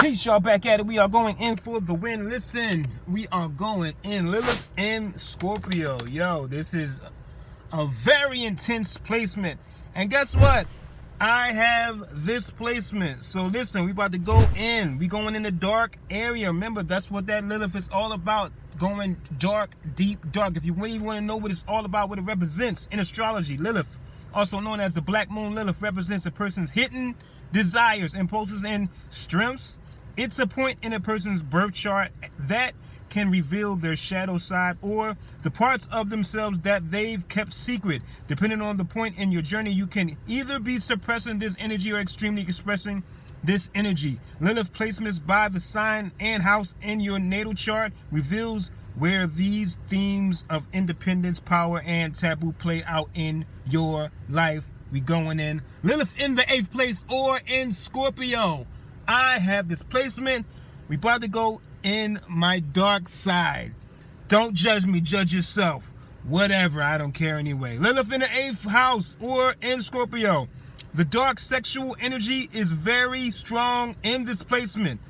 Peace, y'all, back at it. We are going in for the win. Listen, we are going in Lilith and Scorpio. Yo, this is a very intense placement. And guess what? I have this placement. So listen, we about to go in. We going in the dark area. Remember, that's what that Lilith is all about. Going dark, deep, dark. If you really want to know what it's all about, what it represents in astrology, Lilith, also known as the Black Moon Lilith, represents a person's hidden desires, impulses, and strengths. It's a point in a person's birth chart that can reveal their shadow side or the parts of themselves that they've kept secret. Depending on the point in your journey, you can either be suppressing this energy or extremely expressing this energy. Lilith placements by the sign and house in your natal chart reveals where these themes of independence, power, and taboo play out in your life. We going in Lilith in the 8th place or in Scorpio. I have this placement. We about to go in my dark side. Don't judge me, judge yourself. Whatever, I don't care anyway. Lilith in the 8th house or in Scorpio. The dark sexual energy is very strong in this placement.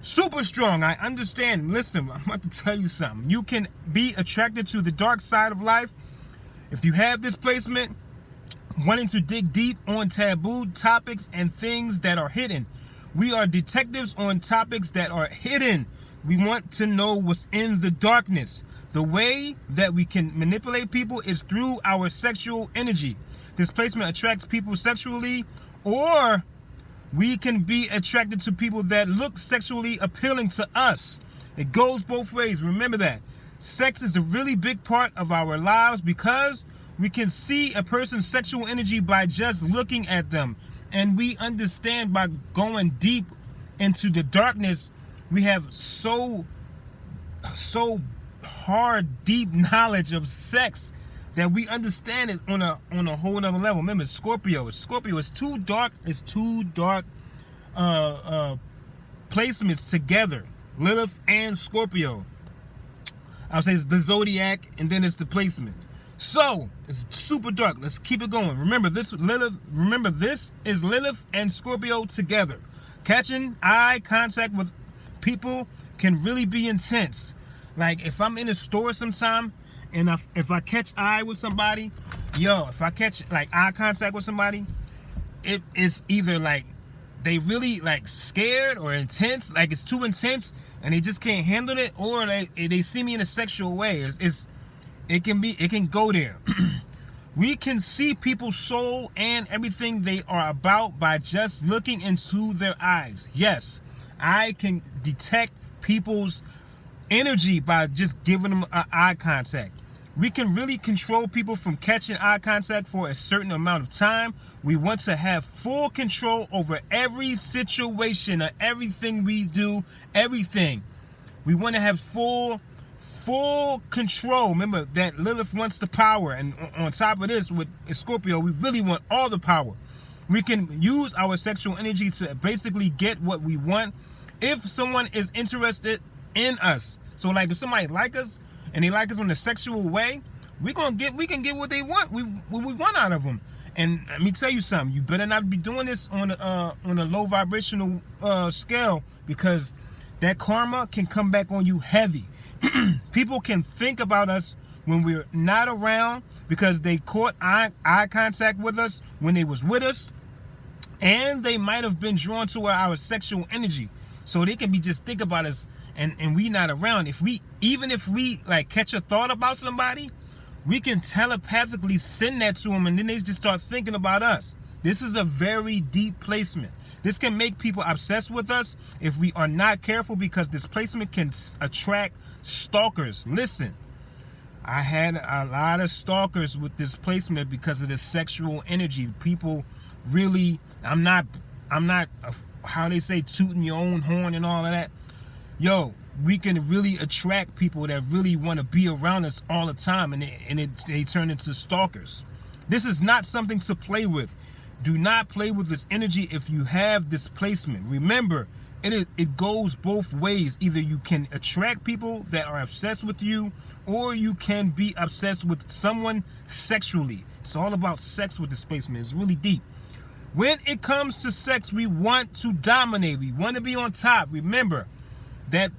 Super strong, I understand. Listen, I'm about to tell you something. You can be attracted to the dark side of life if you have this placement, wanting to dig deep on taboo topics and things that are hidden. We are detectives on topics that are hidden. We want to know what's in the darkness. The way that we can manipulate people is through our sexual energy. This placement attracts people sexually, or we can be attracted to people that look sexually appealing to us. It goes both ways. Remember that. Sex is a really big part of our lives because we can see a person's sexual energy by just looking at them. And we understand by going deep into the darkness, we have so hard, deep knowledge of sex that we understand it on a whole nother level. Remember, Scorpio is two dark placements together. Lilith and Scorpio. I'll say it's the zodiac, and then it's the placement. So it's super dark. Let's keep it going. Remember this is Lilith and Scorpio together. Catching eye contact with people can really be intense. Like if I'm in a store sometime and if I catch eye with somebody, if I catch like eye contact with somebody, it is either like they really like scared or intense, like it's too intense and they just can't handle it, or they see me in a sexual way. It can go there. We can see people's soul and everything they are about by just looking into their eyes. Yes, I can detect people's energy by just giving them eye contact. We can really control people from catching eye contact for a certain amount of time. We want to have full control over every situation, everything we do, everything. We want to have full control. Remember that Lilith wants the power, and on top of this, with Scorpio, we really want all the power. We can use our sexual energy to basically get what we want if someone is interested in us. So like if somebody like us and they like us in a sexual way, we can get what they want. What we want out of them. And let me tell you something, you better not be doing this on a low vibrational scale, because that karma can come back on you heavy. People can think about us when we're not around because they caught eye contact with us when they was with us, and they might have been drawn to our sexual energy. So they can be just think about us and we not around. Even if we like catch a thought about somebody, we can telepathically send that to them, and then they just start thinking about us. This is a very deep placement. This can make people obsessed with us if we are not careful, because this placement can attract stalkers. Listen, I had a lot of stalkers with this placement because of the sexual energy. People really, I'm not how they say tooting your own horn and all of that. We can really attract people that really want to be around us all the time, and they turn into stalkers. This is not something to play with. Do not play with this energy if you have this placement. Remember, it goes both ways. Either you can attract people that are obsessed with you, or you can be obsessed with someone sexually. It's all about sex with this placement. It's really deep. When it comes to sex, we want to dominate. We want to be on top. Remember that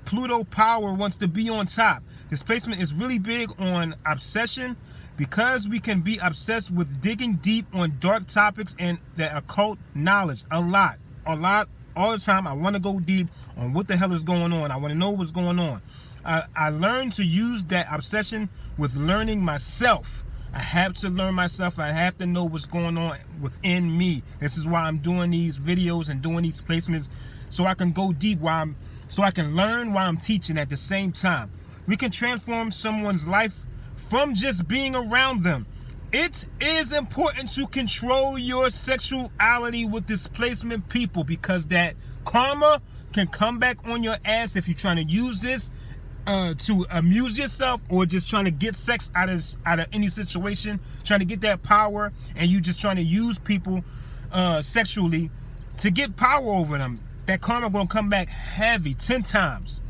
Pluto power wants to be on top. This placement is really big on obsession, because we can be obsessed with digging deep on dark topics and the occult knowledge. A lot, all the time. I want to go deep on what the hell is going on. I want to know what's going on. I learned to use that obsession with learning myself. I have to learn myself. I have to know what's going on within me. This is why I'm doing these videos and doing these placements, so I can go deep, so I can learn while I'm teaching at the same time. We can transform someone's life from just being around them. It is important to control your sexuality with displacement, people, because that karma can come back on your ass if you're trying to use this to amuse yourself, or just trying to get sex out of any situation, trying to get that power, and you just trying to use people sexually to get power over them. That karma gonna come back heavy 10 times.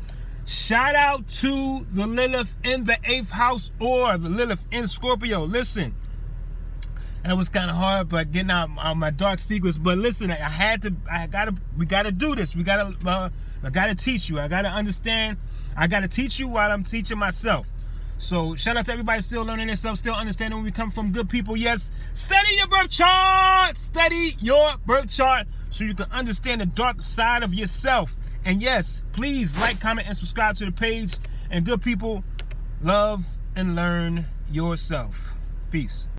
Shout out to the Lilith in the 8th house, or the Lilith in Scorpio. Listen, that was kind of hard, but getting out my dark secrets. But listen, we gotta do this. I gotta teach you. I gotta understand. I gotta teach you while I'm teaching myself. So shout out to everybody still learning themselves, still understanding where we come from. Good people, yes. Study your birth chart. Study your birth chart so you can understand the dark side of yourself. And yes, please like, comment, and subscribe to the page. And good people, love and learn yourself. Peace.